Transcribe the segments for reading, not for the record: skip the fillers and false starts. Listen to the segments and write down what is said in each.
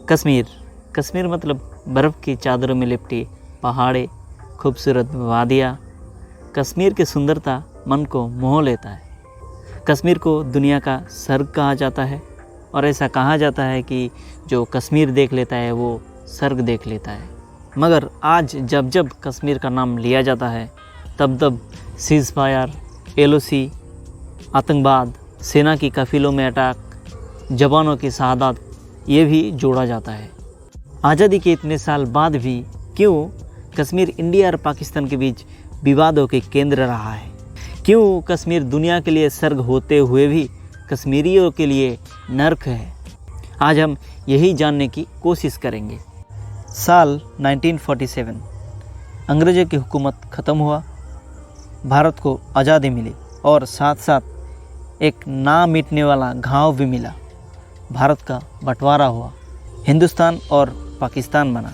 कश्मीर कश्मीर मतलब बर्फ़ की चादरों में लिपटी पहाड़े, खूबसूरत वादियाँ। कश्मीर की सुंदरता मन को मोह लेता है। कश्मीर को दुनिया का स्वर्ग कहा जाता है और ऐसा कहा जाता है कि जो कश्मीर देख लेता है वो स्वर्ग देख लेता है। मगर आज जब जब कश्मीर का नाम लिया जाता है तब तब सीज़ फायर, LOC, आतंकवाद, सेना की काफिलों में अटैक, जवानों की शहादत ये भी जोड़ा जाता है। आज़ादी के इतने साल बाद भी क्यों कश्मीर इंडिया और पाकिस्तान के बीच विवादों के केंद्र रहा है? क्यों कश्मीर दुनिया के लिए स्वर्ग होते हुए भी कश्मीरियों के लिए नर्क है? आज हम यही जानने की कोशिश करेंगे। साल 1947 अंग्रेज़ों की हुकूमत ख़त्म हुआ, भारत को आज़ादी मिली और साथ साथ एक ना मिटने वाला घाव भी मिला। भारत का बंटवारा हुआ, हिंदुस्तान और पाकिस्तान बना।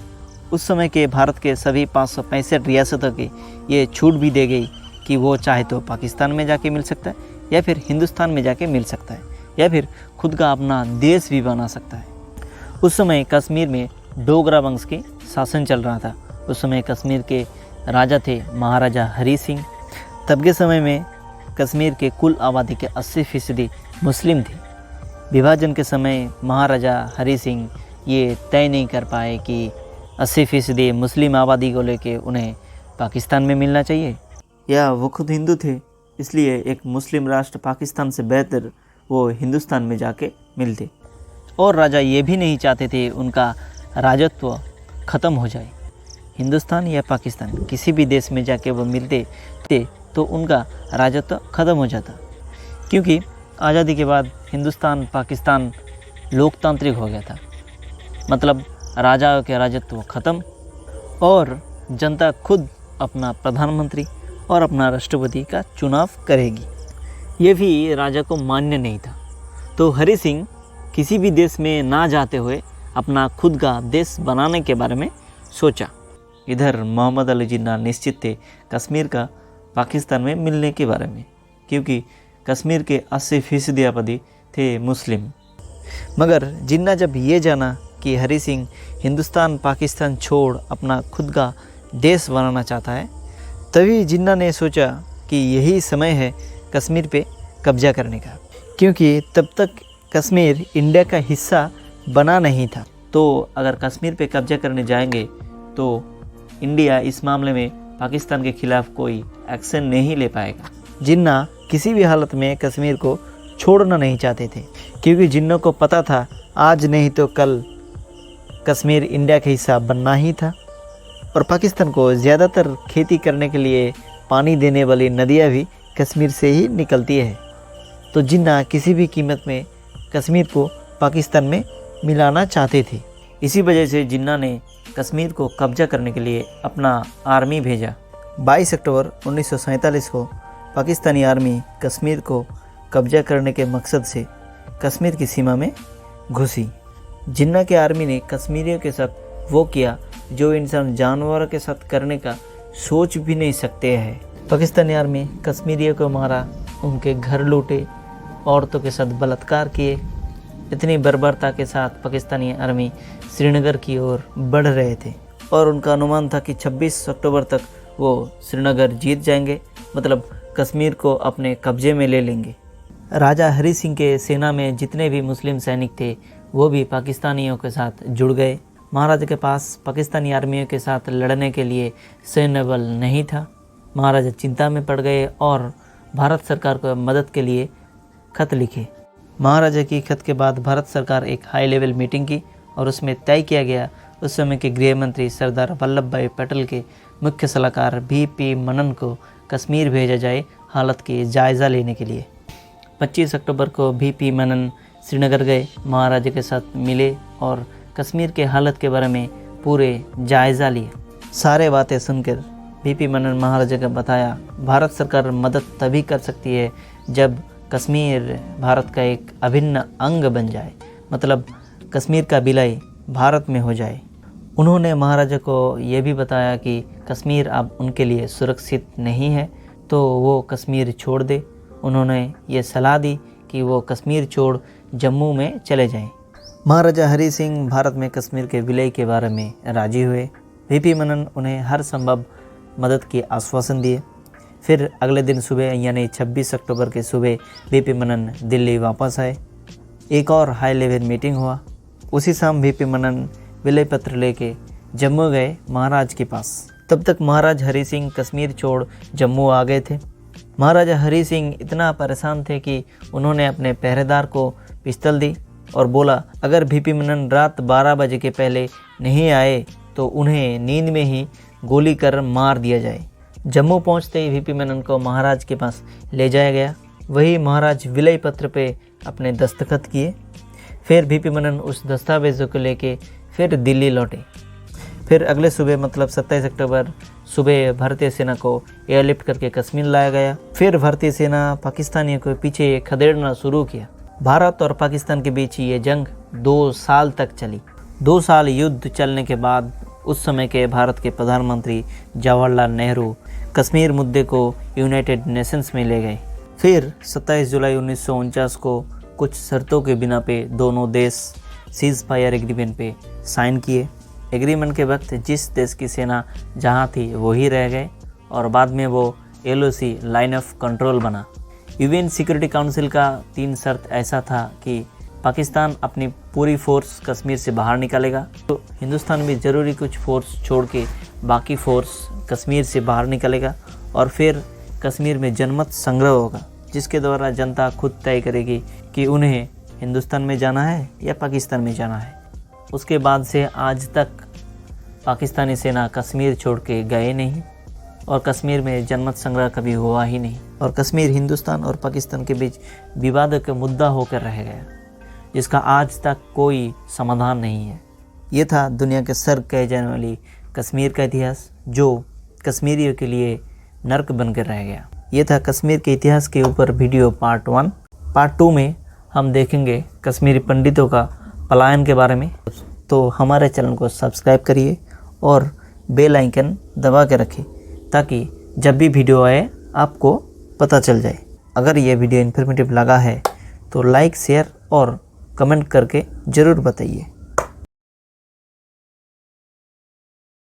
उस समय के भारत के सभी 565 रियासतों की ये छूट भी दे गई कि वो चाहे तो पाकिस्तान में जाके मिल सकता है या फिर हिंदुस्तान में जाके मिल सकता है या फिर खुद का अपना देश भी बना सकता है। उस समय कश्मीर में डोगरा वंश की शासन चल रहा था। उस समय कश्मीर के राजा थे महाराजा हरी सिंह। तब के समय में कश्मीर के कुल आबादी के 80% मुस्लिम थे। विभाजन के समय महाराजा हरी सिंह ये तय नहीं कर पाए कि 80% मुस्लिम आबादी को लेके उन्हें पाकिस्तान में मिलना चाहिए या वो खुद हिंदू थे, इसलिए एक मुस्लिम राष्ट्र पाकिस्तान से बेहतर वो हिंदुस्तान में जाके मिलते। और राजा ये भी नहीं चाहते थे उनका राजत्व ख़त्म हो जाए। हिंदुस्तान या पाकिस्तान किसी भी देश में जाके वो मिलते थे तो उनका राजत्व ख़त्म हो जाता, क्योंकि आज़ादी के बाद हिंदुस्तान पाकिस्तान लोकतांत्रिक हो गया था। मतलब राजाओं के राजत्व ख़त्म और जनता खुद अपना प्रधानमंत्री और अपना राष्ट्रपति का चुनाव करेगी। ये भी राजा को मान्य नहीं था। तो हरी सिंह किसी भी देश में ना जाते हुए अपना खुद का देश बनाने के बारे में सोचा। इधर मोहम्मद अली जिन्ना निश्चित थे कश्मीर का पाकिस्तान में मिलने के बारे में, क्योंकि कश्मीर के 80% आबादी थे मुस्लिम। मगर जिन्ना जब ये जाना कि हरी सिंह हिंदुस्तान पाकिस्तान छोड़ अपना खुद का देश बनाना चाहता है, तभी जिन्ना ने सोचा कि यही समय है कश्मीर पे कब्जा करने का, क्योंकि तब तक कश्मीर इंडिया का हिस्सा बना नहीं था। तो अगर कश्मीर पे कब्जा करने जाएंगे तो इंडिया इस मामले में पाकिस्तान के खिलाफ कोई एक्शन नहीं ले पाएगा। जिन्ना किसी भी हालत में कश्मीर को छोड़ना नहीं चाहते थे, क्योंकि जिन्नों को पता था आज नहीं तो कल कश्मीर इंडिया का हिस्सा बनना ही था और पाकिस्तान को ज़्यादातर खेती करने के लिए पानी देने वाली नदियाँ भी कश्मीर से ही निकलती है। तो जिन्ना किसी भी कीमत में कश्मीर को पाकिस्तान में मिलाना चाहते थे। इसी वजह से जिन्ना ने कश्मीर को कब्जा करने के लिए अपना आर्मी भेजा। 22 अक्टूबर 1947 को पाकिस्तानी आर्मी कश्मीर को कब्जा करने के मकसद से कश्मीर की सीमा में घुसी। जिन्ना के आर्मी ने कश्मीरियों के साथ वो किया जो इंसान जानवरों के साथ करने का सोच भी नहीं सकते हैं। पाकिस्तानी आर्मी कश्मीरियों को मारा, उनके घर लूटे, औरतों के साथ बलात्कार किए। इतनी बर्बरता के साथ पाकिस्तानी आर्मी श्रीनगर की ओर बढ़ रहे थे और उनका अनुमान था कि 26 अक्टूबर तक वो श्रीनगर जीत जाएंगे, मतलब कश्मीर को अपने कब्जे में ले लेंगे। राजा हरी सिंह के सेना में जितने भी मुस्लिम सैनिक थे वो भी पाकिस्तानियों के साथ जुड़ गए। महाराजा के पास पाकिस्तानी आर्मियों के साथ लड़ने के लिए सैन्य बल नहीं था। महाराजा चिंता में पड़ गए और भारत सरकार को मदद के लिए खत लिखे। महाराजा की खत के बाद भारत सरकार एक हाई लेवल मीटिंग की और उसमें तय किया गया उस समय के गृह मंत्री सरदार वल्लभ भाई पटेल के मुख्य सलाहकार BP मनन को कश्मीर भेजा जाए हालत के जायज़ा लेने के लिए। 25 अक्टूबर को BP मनन श्रीनगर गए, महाराजा के साथ मिले और कश्मीर के हालत के बारे में पूरे जायज़ा लिया। सारे बातें सुनकर BP मनन महाराजा का बताया भारत सरकार मदद तभी कर सकती है जब कश्मीर भारत का एक अभिन्न अंग बन जाए, मतलब कश्मीर का विलय भारत में हो जाए। उन्होंने महाराजा को यह भी बताया कि कश्मीर अब उनके लिए सुरक्षित नहीं है तो वो कश्मीर छोड़ दे। उन्होंने ये सलाह दी कि वो कश्मीर छोड़ जम्मू में चले जाएं। महाराजा हरि सिंह भारत में कश्मीर के विलय के बारे में राजी हुए। वीपी मेनन उन्हें हर संभव मदद की आश्वासन दिए। फिर अगले दिन सुबह यानी 26 अक्टूबर के सुबह वीपी मेनन दिल्ली वापस आए। एक और हाई लेवल मीटिंग हुआ। उसी शाम वीपी मेनन विलय पत्र लेके जम्मू गए महाराज के पास। तब तक महाराज हरि सिंह कश्मीर छोड़ जम्मू आ गए थे। महाराजा हरि सिंह इतना परेशान थे कि उन्होंने अपने पहरेदार को पिस्तौल दी और बोला, अगर वीपी मेनन रात 12 बजे के पहले नहीं आए तो उन्हें नींद में ही गोली कर मार दिया जाए। जम्मू पहुंचते ही वीपी मेनन को महाराज के पास ले जाया गया। वही महाराज विलय पत्र पे अपने दस्तखत किए। फिर वीपी मेनन उस दस्तावेज़ों को लेके फिर दिल्ली लौटे। फिर अगले सुबह मतलब 27 अक्टूबर सुबह भारतीय सेना को एयरलिफ्ट करके कश्मीर लाया गया। फिर भारतीय सेना पाकिस्तानियों के पीछे खदेड़ना शुरू किया। भारत और पाकिस्तान के बीच ये जंग 2 साल तक चली। 2 साल युद्ध चलने के बाद उस समय के भारत के प्रधानमंत्री जवाहरलाल नेहरू कश्मीर मुद्दे को यूनाइटेड नेशंस में ले गए। फिर 27 जुलाई 1949 को कुछ शर्तों के बिना पे दोनों देश सीज फायर एग्रीमेंट पे साइन किए। एग्रीमेंट के वक्त जिस देश की सेना जहां थी वही रह गए और बाद में वो LOC लाइन ऑफ कंट्रोल बना। यूएन सिक्योरिटी काउंसिल का 3 शर्त ऐसा था कि पाकिस्तान अपनी पूरी फोर्स कश्मीर से बाहर निकालेगा, तो हिंदुस्तान भी ज़रूरी कुछ फोर्स छोड़ के बाकी फोर्स कश्मीर से बाहर निकलेगा और फिर कश्मीर में जनमत संग्रह होगा, जिसके द्वारा जनता खुद तय करेगी कि उन्हें हिंदुस्तान में जाना है या पाकिस्तान में जाना है। उसके बाद से आज तक पाकिस्तानी सेना कश्मीर छोड़ के गए नहीं और कश्मीर में जनमत संग्रह कभी हुआ ही नहीं और कश्मीर हिंदुस्तान और पाकिस्तान के बीच विवाद का मुद्दा होकर रह गया, जिसका आज तक कोई समाधान नहीं है। ये था दुनिया के स्वर्ग कहे जाने वाली कश्मीर का इतिहास, जो कश्मीरियों के लिए नर्क बनकर रह गया। ये था कश्मीर के इतिहास के ऊपर वीडियो पार्ट 1। पार्ट 2 में हम देखेंगे कश्मीरी पंडितों का पलायन के बारे में। तो हमारे चैनल को सब्सक्राइब करिए और बेल आइकन दबा के रखें ताकि जब भी वीडियो आए आपको पता चल जाए। अगर ये वीडियो इन्फॉर्मेटिव लगा है तो लाइक, शेयर और कमेंट करके ज़रूर बताइए।